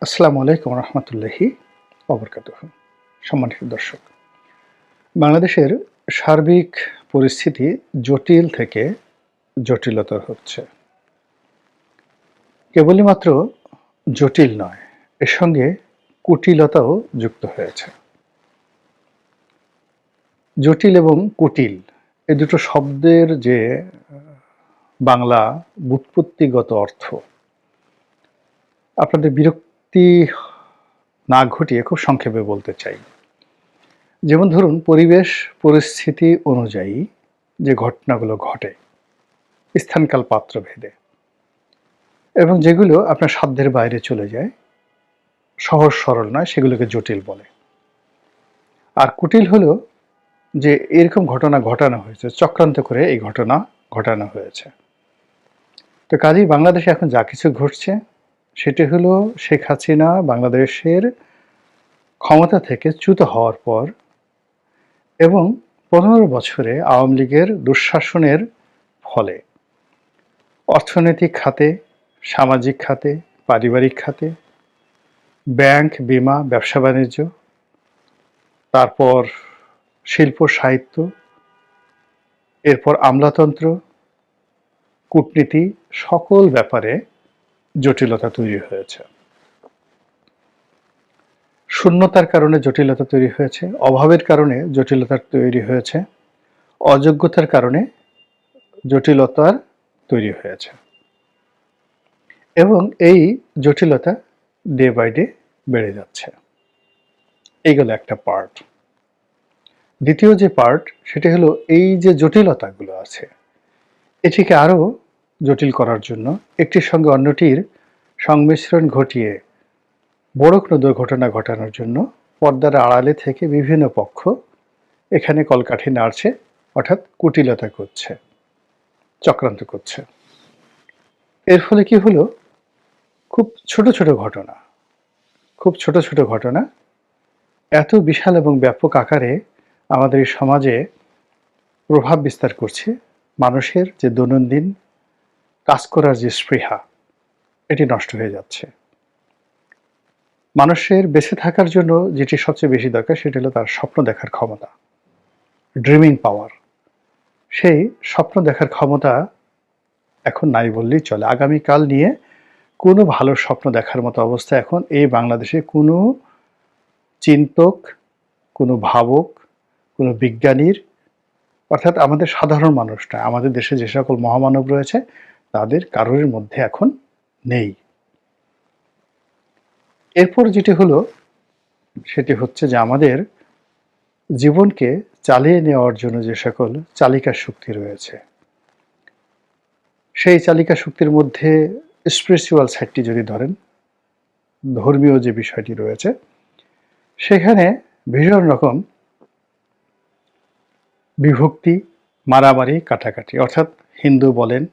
আসসালামু আলাইকুম রহমতুল্লাহি ওবরকাতুহু। সম্মানিত দর্শক, বাংলাদেশের সার্বিক পরিস্থিতি জটিল থেকে জটিলতর হচ্ছে। কেবলই মাত্র জটিল নয়, এর সঙ্গে কুটিলতাও যুক্ত হয়েছে। জটিল এবং কুটিল এ দুটো শব্দের যে বাংলা ব্যুৎপত্তিগত অর্থ আপনাদের বিরক্তি না ঘটিয়ে খুব সংক্ষেপে বলতে চাই। যেমন ধরুন, পরিবেশ পরিস্থিতি অনুযায়ী যে ঘটনাগুলো ঘটে স্থানকাল পাত্র ভেদে, এবং যেগুলো আপনার সাধ্যের বাইরে চলে যায়, সহজ সরল নয়, সেগুলোকে জটিল বলে। আর কুটিল হলো যে এরকম ঘটনা ঘটানো হয়েছে, চক্রান্ত করে এই ঘটনা ঘটানো হয়েছে। তো কাজেই বাংলাদেশে এখন যা কিছু ঘটছে সেটি হলো শেখ হাসিনা বাংলাদেশের ক্ষমতা থেকে চ্যুত হওয়ার পর এবং ১৫ বছরে আওয়ামী লীগের দুঃশাসনের ফলে অর্থনৈতিক খাতে, সামাজিক খাতে, পারিবারিক খাতে, ব্যাংক, বিমা, ব্যবসা বাণিজ্য, তারপর শিল্প সাহিত্য, এরপর আমলাতন্ত্র, কূটনীতি, সকল ব্যাপারে জটিলতা তৈরি হয়েছে। শূন্যতার কারণে জটিলতা তৈরি হয়েছে, অভাবের কারণে জটিলতা তৈরি হয়েছে, অযোগ্যতার কারণে জটিলতার তৈরি হয়েছে, এবং এই জটিলতা ডে বাই ডে বেড়ে যাচ্ছে। এইগুলো একটা পার্ট। দ্বিতীয় যে পার্ট, সেটি হলো এই যে জটিলতাগুলো আছে এটিকে আরও জটিল করার জন্য, একটির সঙ্গে অন্যটির সংমিশ্রণ ঘটিয়ে বড় কোনো দুর্ঘটনা ঘটানোর জন্য পর্দার আড়ালে থেকে বিভিন্ন পক্ষ এখানে কলকাঠি নাড়ছে, অর্থাৎ কুটিলতা করছে, চক্রান্ত করছে। এর ফলে কি হলো, খুব ছোট ছোট ঘটনা এত বিশাল এবং ব্যাপক আকারে আমাদের এই সমাজে প্রভাব বিস্তার করছে। মানুষের যে দৈনন্দিন কাজ করার যে স্পৃহা, এটি নষ্ট হয়ে যাচ্ছে। মানুষের বেঁচে থাকার জন্য যেটি সবচেয়ে বেশি দরকার সেটি হলো তার স্বপ্ন দেখার ক্ষমতা, ড্রিমিং পাওয়ার। সেই স্বপ্ন দেখার ক্ষমতা এখন নাই বললেই চলে। আগামীকাল নিয়ে কোনো ভালো স্বপ্ন দেখার মতো অবস্থা এখন এই বাংলাদেশে কোনো চিন্তক, কোনো ভাবক, কোনো বিজ্ঞানীর, অর্থাৎ আমাদের সাধারণ মানুষ নয়, আমাদের দেশে যে সকল মহামানব রয়েছে তাদের কারোর মধ্যে এখন নেই। এরপর যেটি হলো সেটি হচ্ছে যে আমাদের জীবনকে চালিয়ে নেওয়ার জন্য যে সকল চালিকা শক্তি রয়েছে, সেই চালিকা শক্তির মধ্যে স্পিরিচুয়াল সাইডটি যদি ধরেন, ধর্মীয় যে বিষয়টি রয়েছে, সেখানে ভীষণ রকম বিভক্তি, মারামারি, কাটাকাটি, অর্থাৎ হিন্দু বলেন,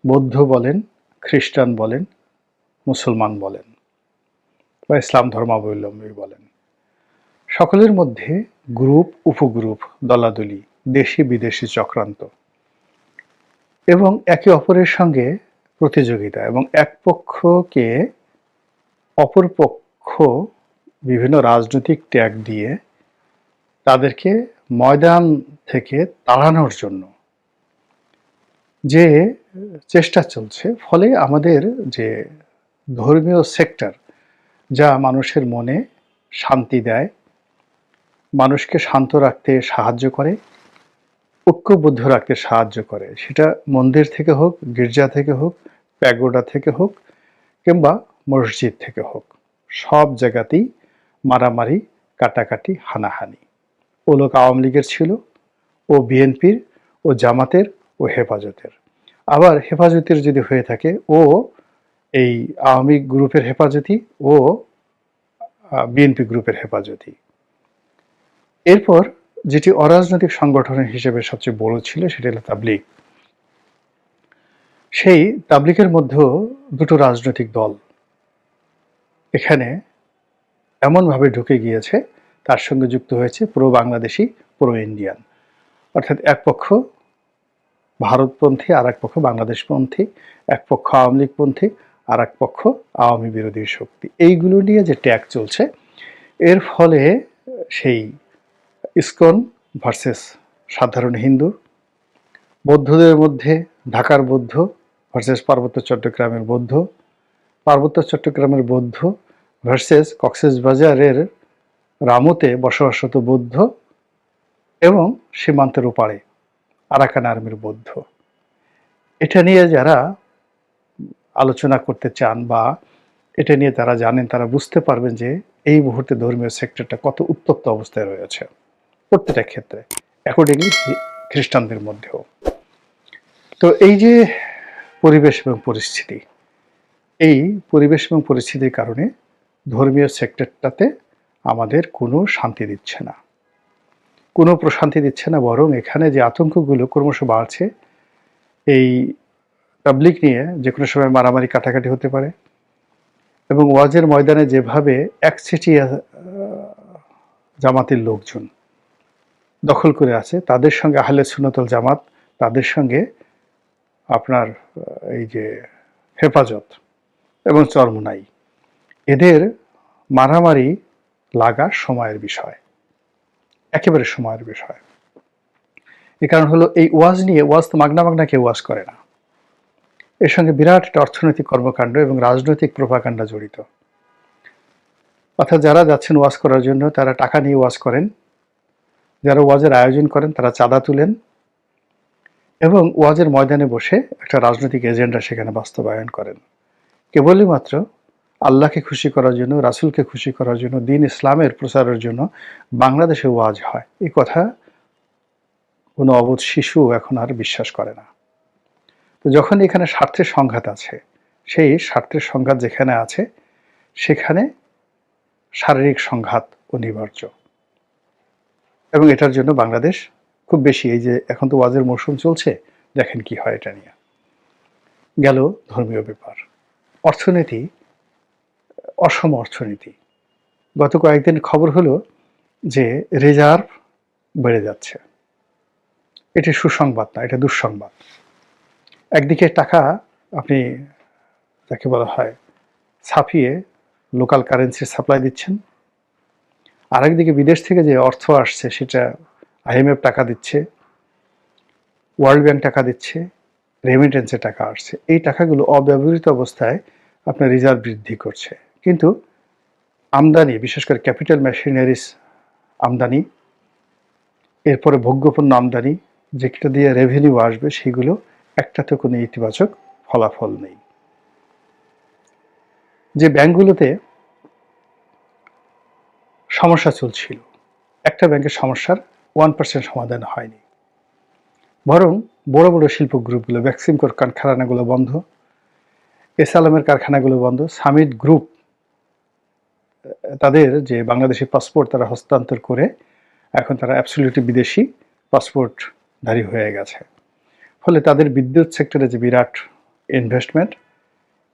বৌদ্ধ বলেন, খ্রিস্টান বলেন, মুসলমান বলেন বা ইসলাম ধর্মাবলম্বী বলেন, সকলের মধ্যে গ্রুপ, উপগ্রুপ, দলাদলি, দেশি বিদেশি চক্রান্ত এবং একে অপরের সঙ্গে প্রতিযোগিতা, এবং এক পক্ষকে অপর পক্ষ বিভিন্ন রাজনৈতিক ট্যাগ দিয়ে তাদেরকে ময়দান থেকে তাড়ানোর জন্য যে চেষ্টা চলছে, ফলে আমাদের যে ধর্মীয় সেক্টর, যা মানুষের মনে শান্তি দেয়, মানুষকে শান্ত রাখতে সাহায্য করে, ঐক্যবদ্ধ রাখতে সাহায্য করে, সেটা মন্দির থেকে হোক, গির্জা থেকে হোক, প্যাগোডা থেকে হোক, কিংবা মসজিদ থেকে হোক, সব জায়গাতেই মারামারি, কাটাকাটি, হানাহানি। ও লোক আওয়ামী লীগের ছিল, ও বিএনপির, ও জামাতের, ও হেফাজতের। আবার হেফাজতের যদি হয়ে থাকে, ও এই আওয়ামী গ্রুপের হেফাজতি, ও বিএনপি গ্রুপের হেফাজতি। এরপর যেটি অরাজনৈতিক সংগঠনের হিসেবে সবচেয়ে বড় ছিল সেটি হলো তাবলিগ। সেই তাবলিগের মধ্যেও দুটো রাজনৈতিক দল এখানে এমনভাবে ঢুকে গিয়েছে, তার সঙ্গে যুক্ত হয়েছে প্রো বাংলাদেশি, প্রো ইন্ডিয়ান, অর্থাৎ এক পক্ষ ভারতপন্থী, আর এক পক্ষ বাংলাদেশপন্থী, এক পক্ষ আওয়ামী লীগপন্থী, আর এক পক্ষ আওয়ামী বিরোধী শক্তি। এইগুলো নিয়ে যে ট্যাগ চলছে, এর ফলে সেই ইসকন ভার্সেস সাধারণ হিন্দু, বৌদ্ধদের মধ্যে ঢাকার বৌদ্ধ ভার্সেস পার্বত্য চট্টগ্রামের বৌদ্ধ, পার্বত্য চট্টগ্রামের বৌদ্ধ ভার্সেস কক্সবাজারের রামুতে বসবাসরত বৌদ্ধ এবং সীমান্তের ওপারে আরাকান আর্মির বৌদ্ধ। এটা নিয়ে যারা আলোচনা করতে চান বা এটা নিয়ে তারা জানেন, তারা বুঝতে পারবেন যে এই মুহূর্তে ধর্মীয় সেক্টরটা কত উত্তপ্ত অবস্থায় রয়েছে প্রত্যেকটা ক্ষেত্রে, অ্যাকর্ডিংলি খ্রিস্টানদের মধ্যেও। তো এই যে পরিবেশ এবং পরিস্থিতি, এই পরিবেশ এবং পরিস্থিতির কারণে ধর্মীয় সেক্টরটাতে আমাদের কোনো শান্তি দিচ্ছে না, কোনো প্রশান্তি দিচ্ছে না, বরং এখানে যে আতঙ্কগুলো ক্রমশ বাড়ছে, এই তাবলিগ নিয়ে যে কোনো সময় মারামারি কাটাকাটি হতে পারে, এবং ওয়াজের ময়দানে যেভাবে একচেটিয়া জামাতের লোকজন দখল করে আছে, তাদের সঙ্গে আহলে সুন্নাতুল জামাত, তাদের সঙ্গে আপনার এই যে হেফাজত এবং চরমোনাই, এদের মারামারি লাগা সময়ের বিষয়, একেবারে সময়ের বিষয়। এ কারণ হলো এই ওয়াজ নিয়ে, ওয়াজ তো মাগনা মাগনা কেউ ওয়াজ করে না, এর সঙ্গে বিরাট একটা অর্থনৈতিক কর্মকাণ্ড এবং রাজনৈতিক প্রোপাগান্ডা জড়িত। অর্থাৎ যারা যাচ্ছেন ওয়াজ করার জন্য তারা টাকা নিয়ে ওয়াজ করেন, যারা ওয়াজের আয়োজন করেন তারা চাঁদা তুলেন এবং ওয়াজের ময়দানে বসে একটা রাজনৈতিক এজেন্ডা সেখানে বাস্তবায়ন করেন। কেবলই মাত্র আল্লাহকে খুশি করার জন্য, রাসূলকে খুশি করার জন্য, দ্বীন ইসলামের প্রচারের জন্য বাংলাদেশে ওয়াজ হয়, এই কথা কোনো অবোধ শিশু এখন আর বিশ্বাস করে না। তো যখন এখানে স্বার্থের সংঘাত আছে, সেই স্বার্থের সংঘাত যেখানে আছে সেখানে শারীরিক সংঘাত অনিবার্য, এবং এটার জন্য বাংলাদেশ খুব বেশি, এই যে এখন তো ওয়াজের মৌসুম চলছে, দেখেন কি হয় এটা নিয়ে। গেল ধর্মীয় ব্যাপার। অর্থনীতি, অসম অর্থনীতি। গত কয়েকদিন খবর হলো যে রিজার্ভ বেড়ে যাচ্ছে। এটি সুসংবাদ না, এটা দুঃসংবাদ। একদিকে টাকা আপনি যাকে বলা হয় ছাপিয়ে লোকাল কারেন্সির সাপ্লাই দিচ্ছেন, আরেকদিকে বিদেশ থেকে যে অর্থ আসছে সেটা আইএমএফ টাকা দিচ্ছে, ওয়ার্ল্ড ব্যাংক টাকা দিচ্ছে, রেমিটেন্সের টাকা আসছে। এই টাকাগুলো অব্যবহৃত অবস্থায় আপনার রিজার্ভ বৃদ্ধি করছে, কিন্তু আমদানি, বিশেষ করে ক্যাপিটাল মেশিনারিজ আমদানি, এরপরে ভোগ্যপণ্য আমদানি, যেটা দিয়ে রেভিনিউ আসবে, সেগুলো একটাতে কোনো ইতিবাচক ফলাফল নেই। যে ব্যাংকগুলোতে সমস্যা চলছিল, একটা ব্যাংকের সমস্যার 1% সমাধান হয়নি, বরং বড় বড় শিল্প গ্রুপগুলো, ভ্যাক্সিমকোর কারখানাগুলো বন্ধ, এসআলএমের কারখানাগুলো বন্ধ, সামিট গ্রুপ তাদের যে বাংলাদেশি পাসপোর্ট তারা হস্তান্তর করে এখন তারা অ্যাবসলিউটলি বিদেশি পাসপোর্টধারী হয়ে গেছে। ফলে তাদের বিদ্যুৎ সেক্টরে যে বিরাট ইনভেস্টমেন্ট,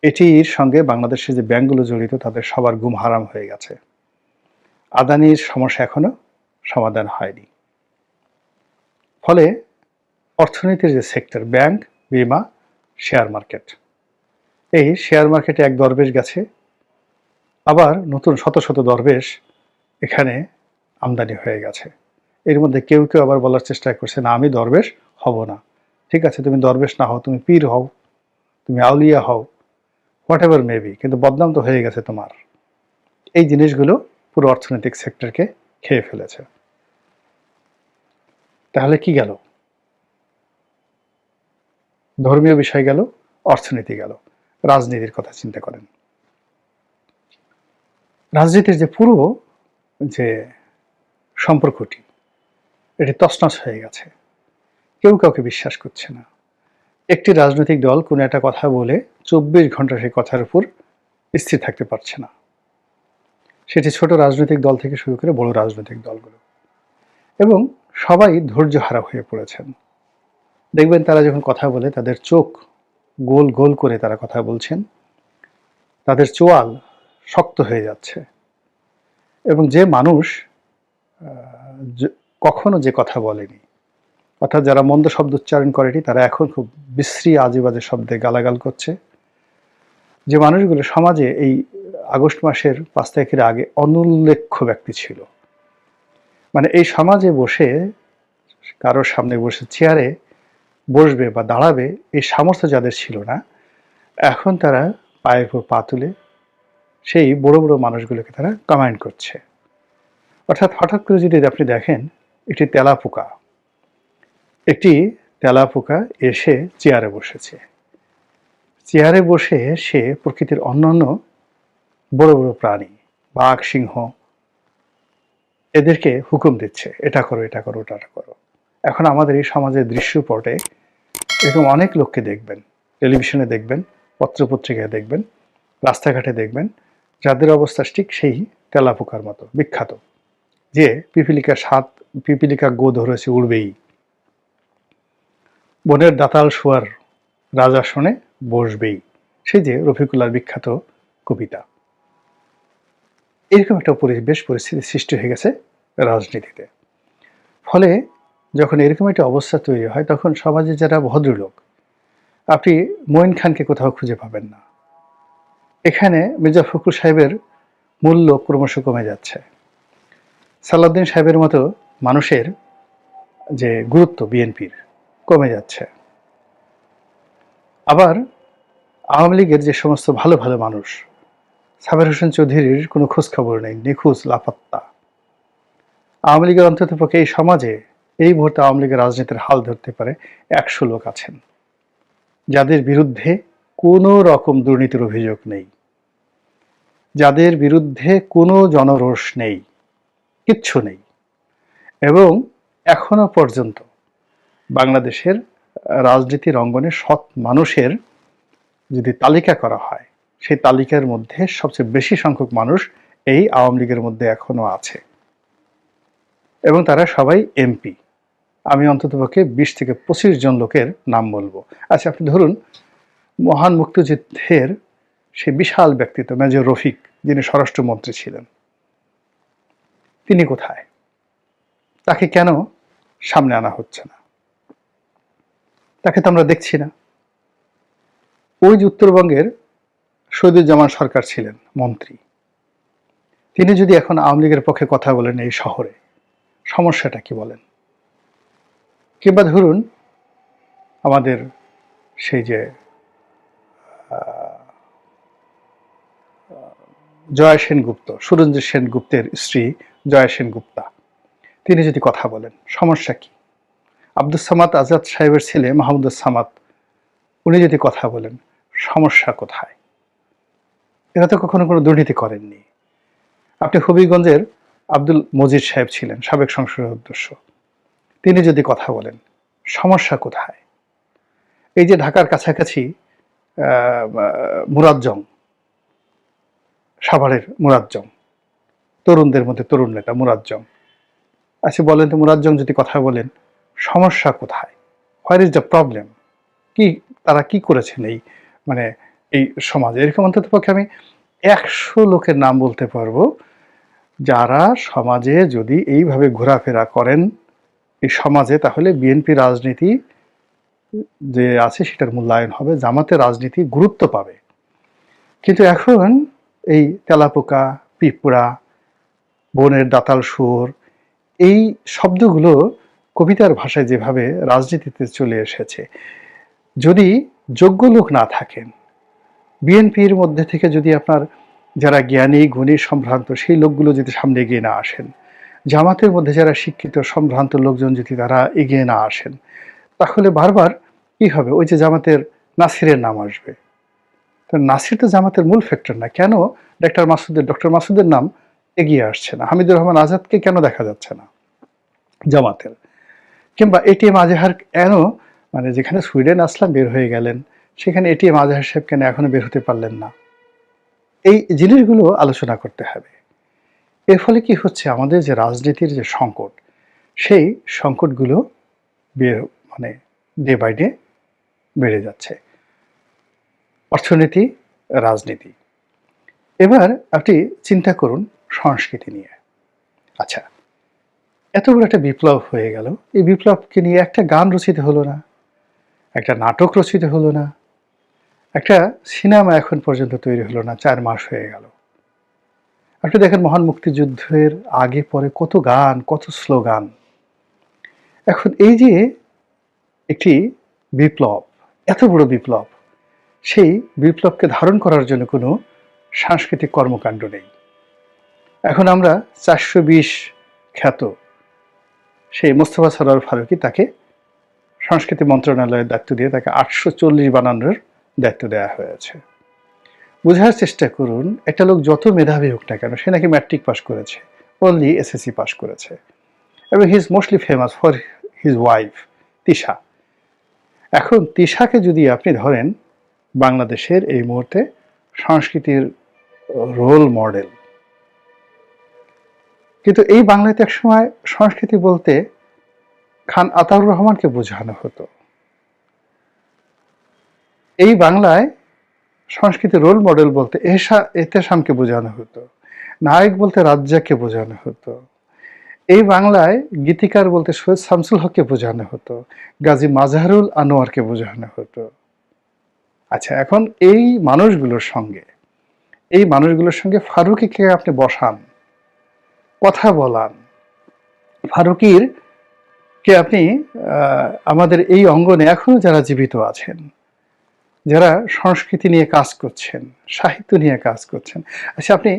এটির সঙ্গে বাংলাদেশের যে ব্যাংকগুলো জড়িত তাদের সবার ঘুম হারাম হয়ে গেছে। আদানির সমস্যা এখনো সমাধান হয়নি। ফলে অর্থনীতির যে সেক্টর, ব্যাংক, বিমা, শেয়ার মার্কেট, এই শেয়ার মার্কেটে এক দরবেশ গেছে, আবার নতুন শত শত দরবেশ এখানে আমদানি হয়ে গেছে। এর মধ্যে কেউ কেউ আবার বলার চেষ্টা করছে, না আমি দরবেশ হব না। ঠিক আছে, তুমি দরবেশ না হও, তুমি পীর হও, তুমি আউলিয়া হও, হোয়াট এভার মেবি, কিন্তু বদনাম তো হয়ে গেছে তোমার। এই জিনিসগুলো পুরো অর্থনৈতিক সেক্টরকে খেয়ে ফেলেছে। তাহলে কি গেল? ধর্মীয় বিষয় গেল, অর্থনীতি গেল, রাজনীতির কথা চিন্তা করেন। রাজনীতির যে পুরো যে সম্পর্কটি, এটি তছনছ হয়ে গেছে, কেউ কাউকে বিশ্বাস করছে না। একটি রাজনৈতিক দল কোনো একটা কথা বলে 24 ঘন্টা সেই কথার উপর স্থির থাকতে পারছে না, সেটি ছোট রাজনৈতিক দল থেকে শুরু করে বড় রাজনৈতিক দলগুলো, এবং সবাই ধৈর্যহারা হয়ে পড়েছেন। দেখবেন তারা যখন কথা বলে তাদের চোখ গোল গোল করে তারা কথা বলছেন, তাদের চোয়াল শক্ত হয়ে যাচ্ছে, এবং যে মানুষ কখনো যে কথা বলেনি, অর্থাৎ যারা মন্দ শব্দ উচ্চারণ করেনি, তারা এখন খুব বিশ্রী আজেবাজে শব্দে গালাগাল করছে, যে মানুষগুলো সমাজে এই আগস্ট মাসের 5 তারিখের আগে অনুল্লেখ্য ব্যক্তি ছিল, মানে এই সমাজে বসে কারোর সামনে বসে চেয়ারে বসবে বা দাঁড়াবে এই সামর্থ্য যাদের ছিল না, এখন তারা পায়ের উপর পা তুলে সেই বড় বড় মানুষগুলোকে তারা কমান্ড করছে। অর্থাৎ হঠাৎ করে যদি আপনি দেখেন একটি তেলাপোকা এসে চেয়ারে বসেছে, চেয়ারে বসে সে প্রকৃতির অন্যান্য বড় বড় প্রাণী, বাঘ, সিংহ, এদেরকে হুকুম দিচ্ছে, এটা করো, এটা করো, ওটা করো। এখন আমাদের এই সমাজের দৃশ্যপটে এরকম অনেক লোককে দেখবেন, টেলিভিশনে দেখবেন, পত্রপত্রিকায় দেখবেন, রাস্তাঘাটে দেখবেন, যাদের অবস্থা ঠিক সেই তেলাপোকার মতো বিখ্যাত, যে পিপিলিকা গো ধরেছে উড়বেই, বনের দাতাল শোয়ার রাজাসনে বসবেই, সেই যে রফিকুল্লাহর বিখ্যাত কবিতা। এরকম একটা পরিবেশ পরিস্থিতি সৃষ্টি হয়ে গেছে রাজনীতিতে। ফলে যখন এরকম একটা অবস্থা তৈরি হয়, তখন সমাজে যারা ভদ্রলোক, আপনি মঈন খানকে কোথাও খুঁজে পাবেন না। এখানে মির্জা ফখরুল সাহেবের মূল্য ক্রমশ কমে যাচ্ছে। সালাউদ্দিন সাহেবের মতো মানুষের যে গুরুত্ব বিএনপির কমে যাচ্ছে। আবার আওয়ামী লীগের যে সমস্ত ভালো ভালো মানুষ, সাবের হোসেন চৌধুরীর কোনো খোঁজ খবর নেই, নিখোঁজ, লাপাত্তা। আওয়ামী লীগের অন্ততপক্ষে এই সমাজে এই মুহূর্তে আওয়ামী লীগের রাজনীতির হাল ধরতে পারে 100 লোক আছেন, যাদের বিরুদ্ধে কোনো রকম দুর্নীতির অভিযোগ নেই, যাদের বিরুদ্ধে কোনো জনরোষ নেই, কিচ্ছু নেই। এবং এখনো পর্যন্ত বাংলাদেশের রাজনীতির অঙ্গনে সৎ মানুষের যদি তালিকা করা হয়, সেই তালিকার মধ্যে সবচেয়ে বেশি সংখ্যক মানুষ এই আওয়ামী লীগের মধ্যে এখনো আছে, এবং তারা সবাই এমপি। আমি অন্ততপক্ষে 20 থেকে 25 জন লোকের নাম বলবো। আচ্ছা, আপনি ধরুন মহান মুক্তিযুদ্ধের সেই বিশাল ব্যক্তিত্ব মেজর রফিক, যিনি স্বরাষ্ট্রমন্ত্রী ছিলেন, তিনি কোথায়? তাকে কেন সামনে আনা হচ্ছে না? তাকে তো আমরা দেখছি না। ওই যে উত্তরবঙ্গের শহীদুজ্জামান সরকার ছিলেন মন্ত্রী, তিনি যদি এখন আওয়ামী লীগের পক্ষে কথা বলেন এই শহরে, সমস্যাটা কি বলেন? কিংবা ধরুন আমাদের সেই যে জয়া সেনগুপ্ত, সুরঞ্জিত সেনগুপ্তের স্ত্রী জয়া সেনগুপ্তা, তিনি যদি কথা বলেন, সমস্যা কি? আব্দুস সামাদ আজাদ সাহেবের ছেলে মাহমুদুস সামাদ, উনি যদি কথা বলেন, সমস্যা কোথায়? এরা তো কখনো কোনো দুর্নীতি করেননি। আপনি হবিগঞ্জের আব্দুল মজিদ সাহেব ছিলেন সাবেক সংসদ সদস্য, তিনি যদি কথা বলেন, সমস্যা কোথায়? এই যে ঢাকার কাছাকাছি মুরাজ্জম, সাভারের মুরাজ্জম, তরুণদের মধ্যে তরুণ নেতা মুরাজ্জম, আচ্ছা বলেন তো, মুরাজ্জম যদি কথা বলেন, সমস্যা কোথায়? Where is the problem? কি তারা কি করেছেন এই মানে এই সমাজে? এরকম অন্তত পক্ষে আমি 100 লোকের নাম বলতে পারবো, যারা সমাজে যদি এইভাবে ঘোরাফেরা করেন এই সমাজে, তাহলে বিএনপি রাজনীতি যে আছে সেটার মূল্যায়ন হবে, জামাতের রাজনীতি গুরুত্ব পাবে। কিন্তু এখন এই তেলাপোকা, পিঁপড়া, বনের দাতাল সুর, এই শব্দগুলো কবিতার ভাষায় যেভাবে রাজনীতিতে চলে এসেছে, যদি যোগ্য লোক না থাকেন, বিএনপির মধ্যে থেকে যদি আপনার যারা জ্ঞানী গুণী সম্ভ্রান্ত সেই লোকগুলো যদি সামনে এগিয়ে না আসেন, জামাতের মধ্যে যারা শিক্ষিত সম্ভ্রান্ত লোকজন যদি তারা এগিয়ে না আসেন, তাহলে বারবার কি হবে? ওই যে জামাতের নাসিরের নাম আসবে। তো নাসির তো জামাতের মূল ফ্যাক্টর না, কেন ডক্টর মাসুদের নাম এগিয়ে আসছে না? হামিদুর রহমান আজাদকে কেন দেখা যাচ্ছে না জামাতের? কিংবা এটিএম আজহার কেন, মানে যেখানে সুইডেন আসলাম বের হয়ে গেলেন, সেখানে এটিএম আজহার সাহেব কেন এখনো বের হতে পারলেন না? এই জিনিসগুলো আলোচনা করতে হবে। এর ফলে কি হচ্ছে, আমাদের যে রাজনীতির যে সংকট, সেই সংকটগুলো মানে ডে বাই ডে বেড়ে যাচ্ছে। অর্থনীতি, রাজনীতি। এবার আপনি চিন্তা করুন সংস্কৃতি নিয়ে। আচ্ছা, এত বড় একটা বিপ্লব হয়ে গেল, এই বিপ্লবকে নিয়ে একটা গান রচিত হলো না, একটা নাটক রচিত হলো না, একটা সিনেমা এখন পর্যন্ত তৈরি হলো না, 4 মাস হয়ে গেল। আপনি দেখেন মহান মুক্তিযুদ্ধের আগে পরে কত গান, কত স্লোগান। এখন এই যে একটি বিপ্লব, এত বড় বিপ্লব, সেই বিপ্লবকে ধারণ করার জন্য কোনো সাংস্কৃতিক কর্মকাণ্ড নেই। এখন আমরা 420 খ্যাত সেই মোস্তফা সরোয়ার ফারুকী, তাকে সংস্কৃতি মন্ত্রণালয়ের দায়িত্ব দিয়ে তাকে 840 বানানোর দায়িত্ব দেওয়া হয়েছে। বোঝার চেষ্টা করুন, একটা লোক যত মেধাবী হোক না কেন, সে নাকি ম্যাট্রিক পাস করেছে, অনলি এসএসসি পাস করেছে, এবং he is mostly famous for his wife Tisha. এখন তিশাকে যদি আপনি ধরেন বাংলাদেশের এই মুহূর্তে সংস্কৃতির রোল মডেল, কিন্তু এই বাংলাতে একসময় সংস্কৃতি বলতে খান আতাউর রহমানকে বোঝানো হতো। এই বাংলায় সংস্কৃতির রোল মডেল বলতে এহতেশামকে বোঝানো হতো, নায়ক বলতে রাজ্জাককে বোঝানো হতো। এই বাংলায় গীতিকার বলতে সৈয়দ শামসুল হককে বোঝানো হতো, গাজী মাজহারুল আনোয়ারকে বোঝানো হতো। আচ্ছা, এখন এই মানুষগুলোর সঙ্গে ফারুকীকে আপনি বসান, কথা বলান, ফারুকীর কে আপনি আমাদের এই অঙ্গনে এখনো যারা জীবিত আছেন, যারা সংস্কৃতি নিয়ে কাজ করছেন, সাহিত্য নিয়ে কাজ করছেন, আচ্ছা আপনি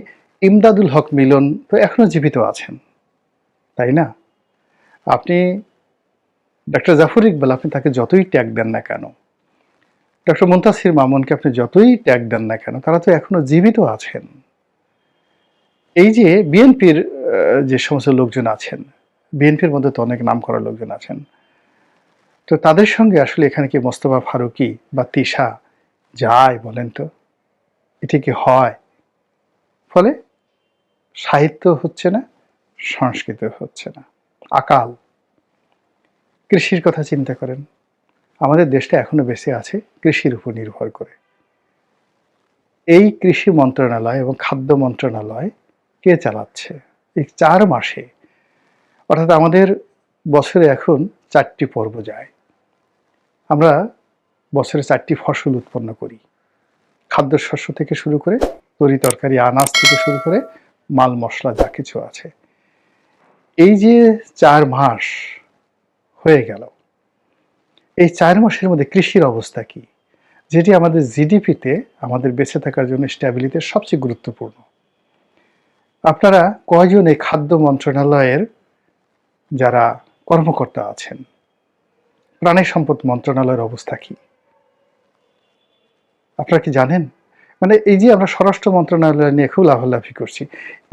ইমদাদুল হক মিলন তো এখনো জীবিত আছেন, তাই না? আপনি ডক্টর জাফর ইকবাল, আপনি তাকে যতই ট্যাগ দেন না কেন, ডক্টর মুনতাসির মামুনকে আপনি যতই ট্যাগ দেন না কেন, তারা তো এখনো জীবিত আছেন। এই যে বিএনপির যে সমস্ত লোকজন আছেন, বিএনপির মধ্যে তো অনেক নাম করা লোকজন আছেন, তো তাদের সঙ্গে আসলে এখানে কি মোস্তফা ফারুকী বা তিশা যায় বলেন তো? এটি কি হয়? ফলে সাহিত্য হচ্ছে না, সংস্কৃতি হচ্ছে না, আকাল। কৃষির কথা চিন্তা করেন, আমাদের দেশটা এখনো বেঁচে আছে কৃষির উপর নির্ভর করে। এই কৃষি মন্ত্রণালয় এবং খাদ্য মন্ত্রণালয় কে চালাচ্ছে? এই 4 মাসে, অর্থাৎ আমাদের বছরে এখন 4টি পর্ব যায়, আমরা বছরে 4টি ফসল উৎপন্ন করি, খাদ্যশস্য থেকে শুরু করে তরি তরকারি, আনাজ থেকে শুরু করে মাল মশলা যা কিছু আছে। এই যে 4 মাস হয়ে গেল, এই 4 মাসের মধ্যে কৃষির অবস্থা কি, যেটি আমাদের জিডিপিতে, আমাদের বেঁচে থাকার জন্য স্ট্যাবিলিটির সবচেয়ে গুরুত্বপূর্ণ। আপনারা কয়জন এই খাদ্য মন্ত্রণালয়ের যারা কর্মকর্তা আছেন, প্রাণী সম্পদ মন্ত্রণালয়ের অবস্থা কি আপনারা কি জানেন? মানে এই যে আমরা স্বরাষ্ট্র মন্ত্রণালয় নিয়ে খুব লাফালাফি করছি,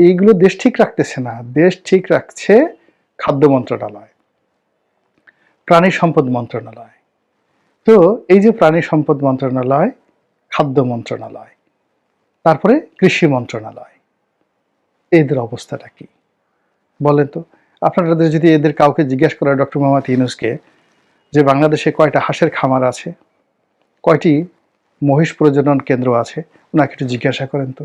এইগুলো দেশ ঠিক রাখতেছে না, দেশ ঠিক রাখছে খাদ্য মন্ত্রণালয়, প্রাণী সম্পদ মন্ত্রণালয়। তো এই যে প্রাণী সম্পদ মন্ত্রণালয়, খাদ্য মন্ত্রণালয়, তারপরে কৃষি মন্ত্রণালয়, এদের অবস্থাটা কি বলেন তো? আপনারা যদি এদের কাউকে জিজ্ঞেস করেন, ডক্টর মোহাম্মদ ইউনূসকে, যে বাংলাদেশে কয়টা হাঁসের খামার আছে, কয়টি মহিষ প্রজনন কেন্দ্র আছে, ওনাকে একটু জিজ্ঞাসা করেন তো,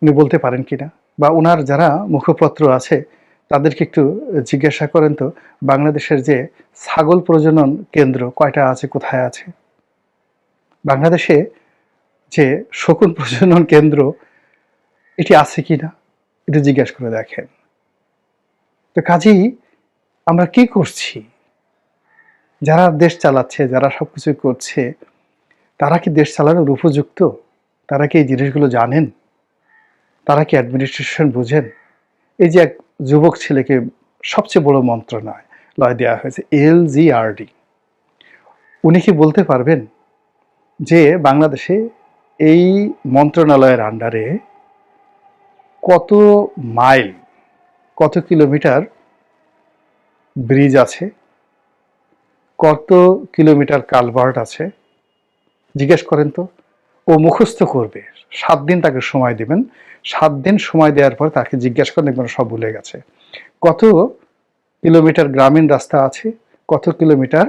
উনি বলতে পারেন কিনা? বা ওনার যারা মুখপত্র আছে তাদেরকে একটু জিজ্ঞাসা করেন তো, বাংলাদেশের যে ছাগল প্রজনন কেন্দ্র কয়টা আছে, কোথায় আছে? বাংলাদেশে যে শকুন প্রজনন কেন্দ্র, এটি আছে কিনা, একটু জিজ্ঞাসা করে দেখেন। তো কাজেই আমরা কি করছি? যারা দেশ চালাচ্ছে, যারা সবকিছু করছে, তারা কি দেশ চালানোর উপযুক্ত? তারা কি এই জিনিসগুলো জানেন? তারা কি অ্যাডমিনিস্ট্রেশন বুঝেন? এই যে এক যুবক ছেলেকে সবচেয়ে বড় মন্ত্রণালয় দেওয়া হয়েছে, এলজিআরডি, উনি কি বলতে পারবেন যে বাংলাদেশে এই মন্ত্রণালয়ের আন্ডারে কত মাইল, কত কিলোমিটার ব্রিজ আছে, কত কিলোমিটার কালভার্ট আছে? জিজ্ঞেস করেন তো। ও মুখস্থ করবে, 7 দিন তাকে সময় দিবেন, 7 দিন সময় দেওয়ার পর তাকে জিজ্ঞেস করেন, দেখবেন সব ভুলে গেছে। কত কিলোমিটার গ্রামীণ রাস্তা আছে, কত কিলোমিটার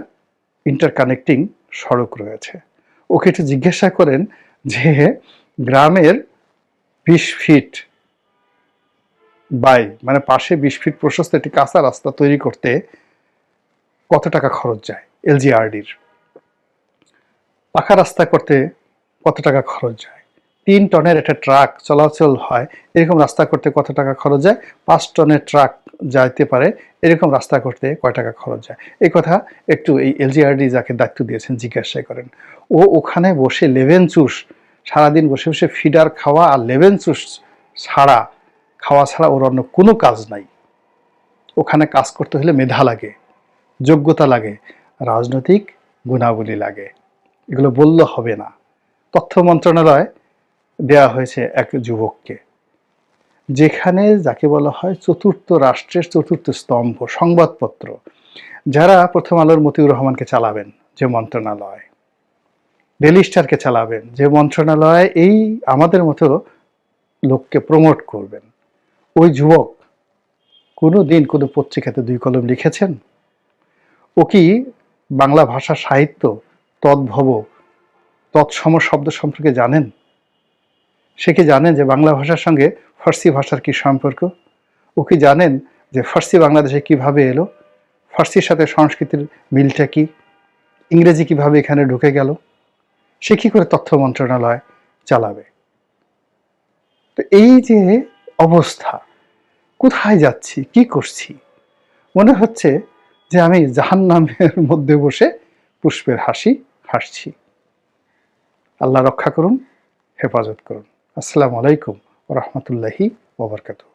ইন্টারকানেক্টিং সড়ক রয়েছে। ওকে একটু জিজ্ঞাসা করেন যে গ্রামের 20 ফিট বাই, মানে পাশে 20 ফিট প্রশস্ত একটি কাঁচা রাস্তা তৈরি করতে কত টাকা খরচ যায় এলজিআরডির। পাকা রাস্তা করতে কত টাকা খরচ যায়? ৩ টনের একটা ট্রাক চলাচল হয়, এরকম রাস্তা করতে কত টাকা খরচ যায়? ৫ টনের ট্রাক যাইতে পারে, এরকম রাস্তা করতে কয় টাকা খরচ যায়? এই কথা একটু এই এলজিআরডি যাকে দায়িত্ব দিয়েছেন জিজ্ঞাসা করেন। ও ওখানে বসে লেবেন চুষ, সারাদিন বসে বসে ফিডার খাওয়া আর লেবেন চুষ ছাড়া, খাওয়া ছাড়া ওর অন্য কোনো কাজ নাই। ওখানে কাজ করতে হলে মেধা লাগে, যোগ্যতা লাগে, রাজনৈতিক গুণাবলী লাগে। এগুলো বললে হবে না। তথ্য মন্ত্রণালয় দেয়া হয়েছে এক যুবককে, যেখানে যাকে বলা হয় চতুর্থ রাষ্ট্রের চতুর্থ স্তম্ভ সংবাদপত্র, যারা প্রথম আলোর মতিউর রহমানকে চালাবেন যে মন্ত্রণালয়, ডেইলি স্টারকে চালাবেন যে মন্ত্রণালয়, এই আমাদের মতো লোককে প্রমোট করবেন, ওই যুবক কোনো দিন কোনো পত্রিকাতে ২ কলম লিখেছেন? ও কি বাংলা ভাষা সাহিত্য তদ্ভব তৎসম শব্দ সম্পর্কে জানেন? সে কি জানেন যে বাংলা ভাষার সঙ্গে ফার্সি ভাষার কি সম্পর্ক? ও কি জানেন যে ফার্সি বাংলাদেশে কিভাবে এলো? ফার্সির সাথে সংস্কৃতির মিলটা কি? ইংরেজি কিভাবে এখানে ঢুকে গেল? সে কি করে তথ্য মন্ত্রণালয় চালাবে? তো এই যে অবস্থা, কোথায় যাচ্ছি, কি করছি? মনে হচ্ছে যে আমি জাহান্নামের মধ্যে বসে পুষ্পের হাসি হাসছি। আল্লাহ রক্ষা করুন, হেফাজত করুন। আসসালামু আলাইকুম ওয়া রাহমাতুল্লাহি ওয়া বারাকাতুহু।